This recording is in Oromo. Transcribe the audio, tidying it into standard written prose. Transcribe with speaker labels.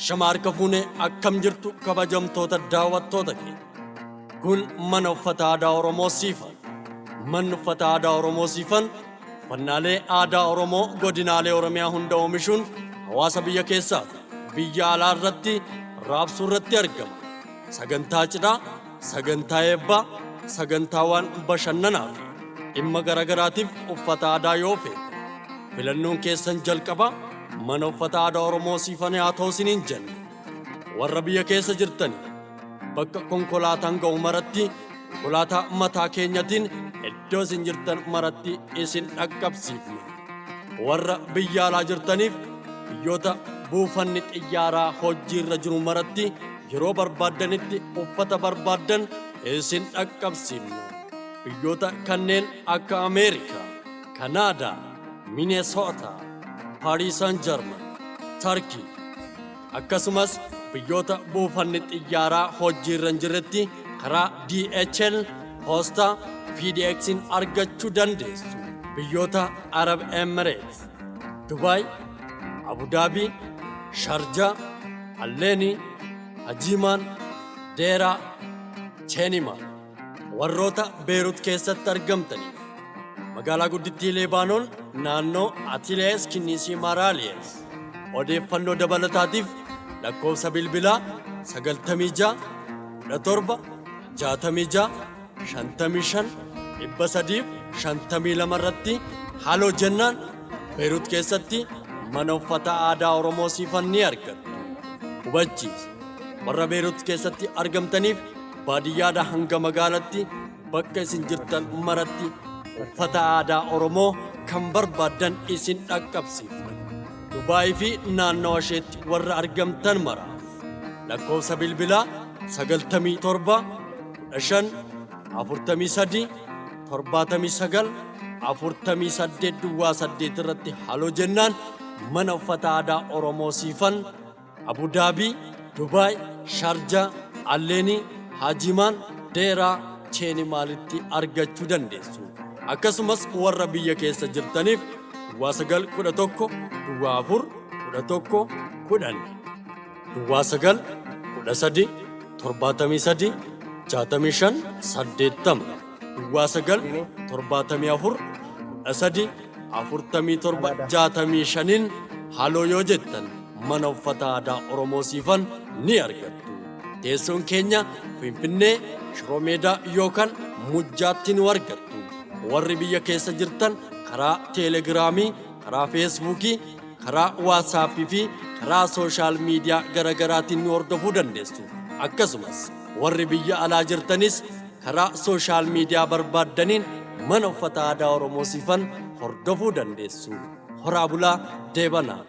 Speaker 1: Shamaar kafuunee akkam jirtu kabajamtoota daawwattoota keenya. Kun mana uffata aadaa Oromoo Siifan. Manni uffata aadaa Oromoo Siifan uffannaalee aadaa Oromoo godinaalee Oromiyaa hunda oomishuun hawaasa biyya keessaa fi biyya alaa irratti raabsuu irratti argama. Sagantaa cidhaa, sagantaa eebbaa, sagantaawwan bashannanaa fi dhimma garaagaraatiif uffata aadaa yoo fe'e filannoon keessan jalqaba mana uffata aadaa Oromoo Siifan haa ta'u isiniin jenna. Warra biyya keessa jirtan bakka konkolaataan ga'u maratti konkolaataa mataa keenyatiin iddoo isin jirtan maratti isin dhaqqabsiifna. Warra biyya alaa jirtaniif biyyoota buufanni xiyyaaraa hojii irra jiru maratti yeroo barbaaddanitti uffata barbaaddan isin dhaqqabsiifna. Biyyoota kanneen akka Ameerikaa, Kanaadaa, Minesoota, Paris Saint-Germain, Turkey akkasumas biyyoota buufanni xiyyaaraa hojii irra jirretti karaa DHL, Posta, FedExin argachuu dandeessu. Biyyoota Arab Emirates, Dubai, Abu Dhabi, Sharjah, Alleeni, Hajiman, Deeraa, Chenimaa warroota Beerut keessatti argamtaniif magaalaa guddittii Lebaanoon naannoo Atilees Kinnisii Maraaliyees odeeffannoo dabalataatiif lakkoofsa bilbilaa 96 17 66 55 352 irratti haaloo jennaan Beerut keessatti mana uffata aadaa Oromoo Siifan ni argattu. Hubachiisa warra Beerut keessatti argamtaniif baadiyyaadhaa hanga magaalaatti bakka isin jirtan maratti uffata aadaa Oromoo kan barbaaddan isin dhaqqabsiifna. Dubaayii fi naannawa isheetti warra argamtan maraaf lakkoofsa bilbilaa 97 15 43 79 48 duwwaa 8 irratti haaloo jennaan mana uffata aadaa Oromoo Siifan Abu Dhabi, Dubaay, Sharjah, Alleeni, Hajiman, Deeraa, Chenimaalitti argachuu dandeessu. Akkasumas warra biyya keessa jirtaniif duwwaa 911 duwwaa 4 11 10 duwwaa 9 13 73 65 80 duwwaa 9 74 13 47 65 haaloo yoo jettan mana uffata aadaa Oromoo Siifan ni argattu. Teessoon keenya Finfinnee, Shiroo Meedaa yookaan Mujjaatti nu argattu. Warri biyya keessa jirtan karaa Teelegiraamii, karaa Feesbuukii, karaa Waatsaappii fi karaa sooshaal miidiyaa garaagaraatiin nu hordofuu dandeessu. Akkasumas warri biyya alaa jirtanis karaa sooshaal miidiyaa barbaaddaniin mana uffata aadaa Oromoo Siifan hordofuu dandeessu. Horaa bulaa deebanaa.